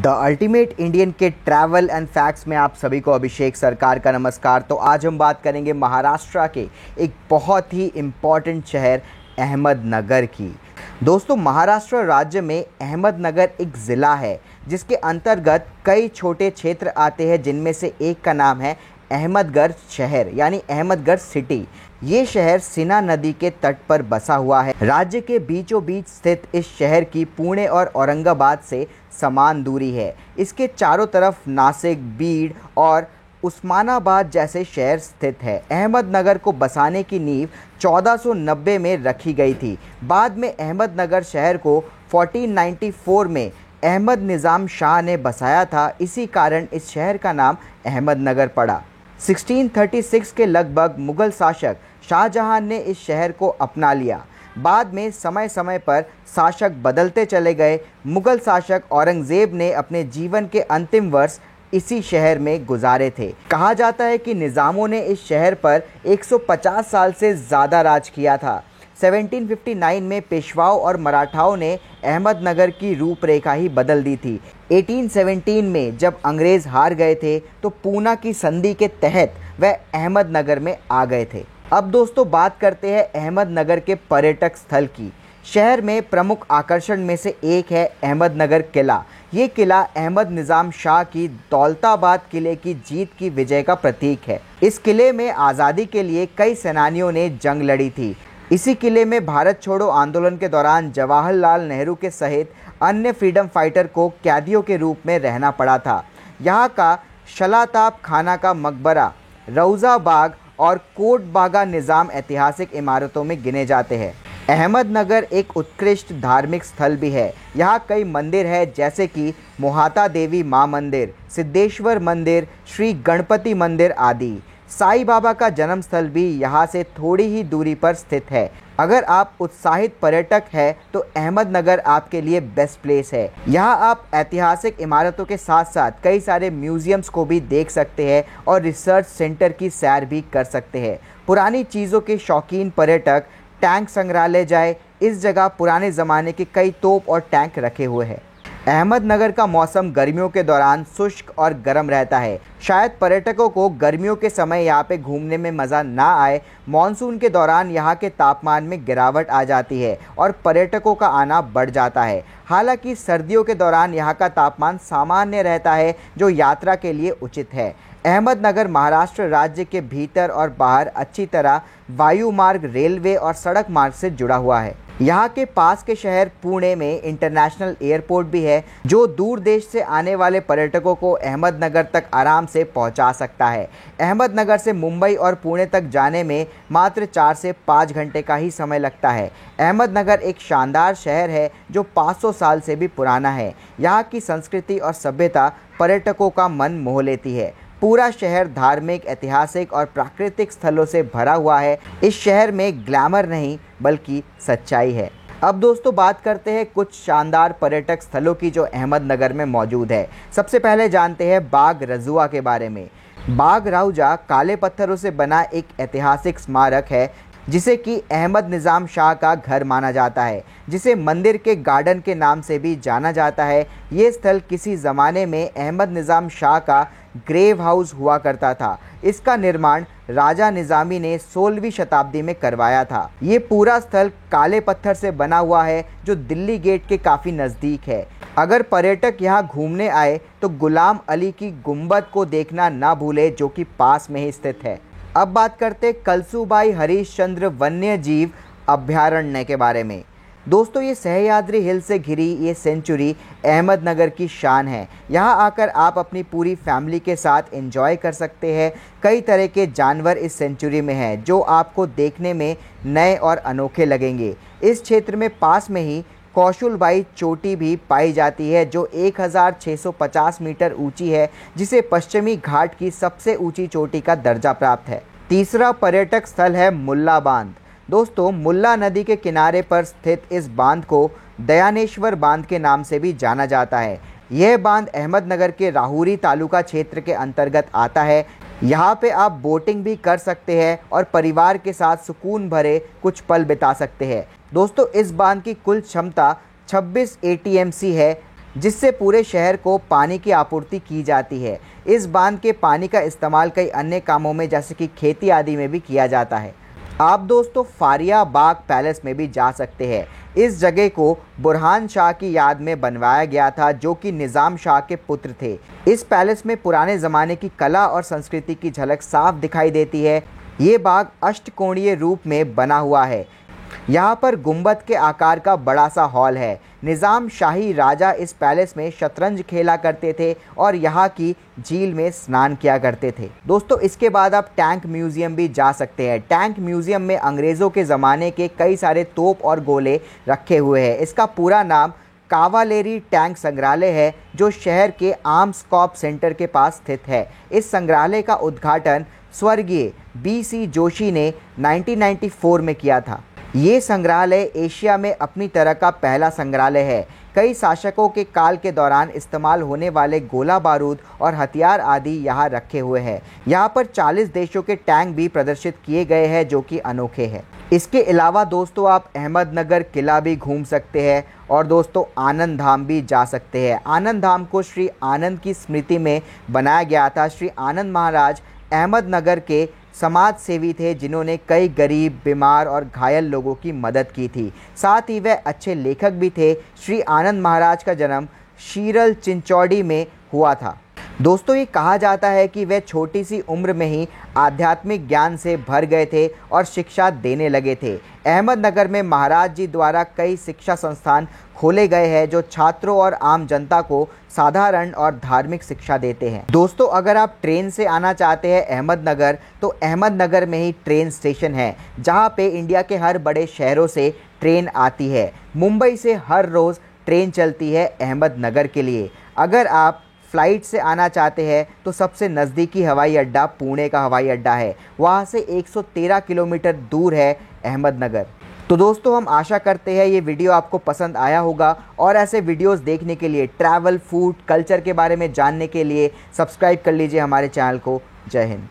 The ultimate Indian के travel and facts में आप सभी को अभिषेक सरकार का नमस्कार। तो आज हम बात करेंगे महाराष्ट्र के एक बहुत ही इम्पॉर्टेंट शहर अहमदनगर की। दोस्तों, महाराष्ट्र राज्य में अहमदनगर एक ज़िला है जिसके अंतर्गत कई छोटे क्षेत्र आते हैं, जिनमें से एक का नाम है अहमदनगर शहर यानी अहमदनगर सिटी। ये शहर सिन्हा नदी के तट पर बसा हुआ है। राज्य के बीचों बीच स्थित इस शहर की पुणे और औरंगाबाद से समान दूरी है। इसके चारों तरफ नासिक, बीड़ और उस्मानाबाद जैसे शहर स्थित है। अहमदनगर को बसाने की नींव 1490 में रखी गई थी। बाद में अहमदनगर शहर को 1494 में अहमद निज़ाम शाह ने बसाया था। इसी कारण इस शहर का नाम अहमदनगर पड़ा। 1636 के लगभग मुग़ल शासक शाहजहां ने इस शहर को अपना लिया। बाद में समय समय पर शासक बदलते चले गए। मुग़ल शासक औरंगज़ेब ने अपने जीवन के अंतिम वर्ष इसी शहर में गुजारे थे। कहा जाता है कि निज़ामों ने इस शहर पर 150 साल से ज़्यादा राज किया था। 1759 में पेशवाओं और मराठाओं ने अहमदनगर की रूपरेखा ही बदल दी थी। 1817 में जब अंग्रेज़ हार गए थे तो पूना की संधि के तहत वह अहमदनगर में आ गए थे। अब दोस्तों बात करते हैं अहमदनगर के पर्यटक स्थल की। शहर में प्रमुख आकर्षण में से एक है अहमदनगर किला। ये किला अहमद निज़ाम शाह की दौलताबाद किले की जीत की विजय का प्रतीक है। इस किले में आज़ादी के लिए कई सेनानियों ने जंग लड़ी थी। इसी किले में भारत छोड़ो आंदोलन के दौरान जवाहरलाल नेहरू के सहित अन्य फ्रीडम फाइटर को कैदियों के रूप में रहना पड़ा था। यहाँ का शलाताब खाना का मकबरा, रौज़ा बाग और कोट बागा निज़ाम ऐतिहासिक इमारतों में गिने जाते हैं। अहमदनगर एक उत्कृष्ट धार्मिक स्थल भी है। यहाँ कई मंदिर हैं, जैसे कि मोहाता देवी माँ मंदिर, सिद्धेश्वर मंदिर, श्री गणपति मंदिर आदि। साईं बाबा का जन्म स्थल भी यहाँ से थोड़ी ही दूरी पर स्थित है। अगर आप उत्साहित पर्यटक हैं तो अहमदनगर आपके लिए बेस्ट प्लेस है। यहाँ आप ऐतिहासिक इमारतों के साथ साथ कई सारे म्यूजियम्स को भी देख सकते हैं और रिसर्च सेंटर की सैर भी कर सकते हैं। पुरानी चीज़ों के शौकीन पर्यटक टैंक संग्रहालय जाए। इस जगह पुराने ज़माने के कई तोप और टैंक रखे हुए हैं। अहमदनगर का मौसम गर्मियों के दौरान शुष्क और गर्म रहता है। शायद पर्यटकों को गर्मियों के समय यहाँ पे घूमने में मज़ा ना आए। मॉनसून के दौरान यहाँ के तापमान में गिरावट आ जाती है और पर्यटकों का आना बढ़ जाता है। हालांकि सर्दियों के दौरान यहाँ का तापमान सामान्य रहता है, जो यात्रा के लिए उचित है। अहमदनगर महाराष्ट्र राज्य के भीतर और बाहर अच्छी तरह वायु मार्ग, रेलवे और सड़क मार्ग से जुड़ा हुआ है। यहाँ के पास के शहर पुणे में इंटरनेशनल एयरपोर्ट भी है, जो दूर देश से आने वाले पर्यटकों को अहमदनगर तक आराम से पहुँचा सकता है। अहमदनगर से मुंबई और पुणे तक जाने में मात्र 4 से 5 घंटे का ही समय लगता है। अहमदनगर एक शानदार शहर है जो 500 साल से भी पुराना है। यहाँ की संस्कृति और सभ्यता पर्यटकों का मन मोह लेती है। पूरा शहर धार्मिक, ऐतिहासिक और प्राकृतिक स्थलों से भरा हुआ है। इस शहर में ग्लैमर नहीं बल्कि सच्चाई है। अब दोस्तों बात करते हैं कुछ शानदार पर्यटक स्थलों की जो अहमदनगर में मौजूद है। सबसे पहले जानते हैं बाग रजुआ के बारे में। बाग रौजा काले पत्थरों से बना एक ऐतिहासिक स्मारक है, जिसे कि अहमद निज़ाम शाह का घर माना जाता है, जिसे मंदिर के गार्डन के नाम से भी जाना जाता है। ये स्थल किसी ज़माने में अहमद निज़ाम शाह का ग्रेव हाउस हुआ करता था। इसका निर्माण राजा निज़ामी ने 16वीं शताब्दी में करवाया था। ये पूरा स्थल काले पत्थर से बना हुआ है, जो दिल्ली गेट के काफ़ी नज़दीक है। अगर पर्यटक यहाँ घूमने आए तो गुलाम अली की गुंबद को देखना ना भूले, जो कि पास में ही स्थित है। अब बात करते कलसूबाई हरिश्चंद्र वन्य जीव अभयारण्य के बारे में। दोस्तों, ये सह्याद्री हिल से घिरी ये सेंचुरी अहमदनगर की शान है। यहाँ आकर आप अपनी पूरी फैमिली के साथ एंजॉय कर सकते हैं। कई तरह के जानवर इस सेंचुरी में हैं, जो आपको देखने में नए और अनोखे लगेंगे। इस क्षेत्र में पास में ही कौशलबाई चोटी भी पाई जाती है, जो 1650 मीटर ऊंची है, जिसे पश्चिमी घाट की सबसे ऊंची चोटी का दर्जा प्राप्त है। तीसरा पर्यटक स्थल है मुल्ला बांध। दोस्तों, मुल्ला नदी के किनारे पर स्थित इस बांध को दयानेश्वर बांध के नाम से भी जाना जाता है। यह बांध अहमदनगर के राहुरी तालुका क्षेत्र के अंतर्गत आता है। यहाँ पे आप बोटिंग भी कर सकते हैं और परिवार के साथ सुकून भरे कुछ पल बिता सकते हैं। दोस्तों, इस बांध की कुल क्षमता 26 ATMC है। जिससे पूरे शहर को पानी की आपूर्ति की जाती है। इस बांध के पानी का इस्तेमाल कई अन्य कामों में जैसे कि खेती आदि में भी किया जाता है। आप दोस्तों फारिया बाग पैलेस में भी जा सकते हैं। इस जगह को बुरहान शाह की याद में बनवाया गया था, जो कि निज़ाम शाह के पुत्र थे। इस पैलेस में पुराने ज़माने की कला और संस्कृति की झलक साफ दिखाई देती है। ये बाग अष्टकोणीय रूप में बना हुआ है। यहाँ पर गुंबद के आकार का बड़ा सा हॉल है। निज़ाम शाही राजा इस पैलेस में शतरंज खेला करते थे और यहाँ की झील में स्नान किया करते थे। दोस्तों इसके बाद आप टैंक म्यूज़ियम भी जा सकते हैं। टैंक म्यूज़ियम में अंग्रेज़ों के ज़माने के कई सारे तोप और गोले रखे हुए हैं। इसका पूरा नाम कावालेरी टैंक संग्रहालय है, जो शहर के आर्म्स कॉर्प्स सेंटर के पास स्थित है। इस संग्रहालय का उद्घाटन स्वर्गीय BC जोशी ने 1994 में किया था। ये संग्रहालय एशिया में अपनी तरह का पहला संग्रहालय है। कई शासकों के काल के दौरान इस्तेमाल होने वाले गोला बारूद और हथियार आदि यहाँ रखे हुए हैं। यहाँ पर 40 देशों के टैंक भी प्रदर्शित किए गए हैं, जो कि अनोखे हैं। इसके अलावा दोस्तों आप अहमदनगर किला भी घूम सकते हैं और दोस्तों आनंद धाम भी जा सकते हैं। आनंद धाम को श्री आनंद की स्मृति में बनाया गया था। श्री आनंद महाराज अहमदनगर के समाज सेवी थे, जिन्होंने कई गरीब, बीमार और घायल लोगों की मदद की थी। साथ ही वह अच्छे लेखक भी थे। श्री आनंद महाराज का जन्म शीरल चिंचौड़ी में हुआ था। दोस्तों ये कहा जाता है कि वे छोटी सी उम्र में ही आध्यात्मिक ज्ञान से भर गए थे और शिक्षा देने लगे थे। अहमदनगर में महाराज जी द्वारा कई शिक्षा संस्थान खोले गए हैं, जो छात्रों और आम जनता को साधारण और धार्मिक शिक्षा देते हैं। दोस्तों अगर आप ट्रेन से आना चाहते हैं अहमदनगर, तो अहमदनगर में ही ट्रेन स्टेशन है, जहां पे इंडिया के हर बड़े शहरों से ट्रेन आती है। मुंबई से हर रोज़ ट्रेन चलती है अहमदनगर के लिए। अगर आप फ़्लाइट से आना चाहते हैं तो सबसे नज़दीकी हवाई अड्डा पुणे का हवाई अड्डा है। वहाँ से 113 किलोमीटर दूर है अहमदनगर। तो दोस्तों हम आशा करते हैं ये वीडियो आपको पसंद आया होगा, और ऐसे वीडियोस देखने के लिए, ट्रैवल, फूड, कल्चर के बारे में जानने के लिए सब्सक्राइब कर लीजिए हमारे चैनल को। जय हिंद।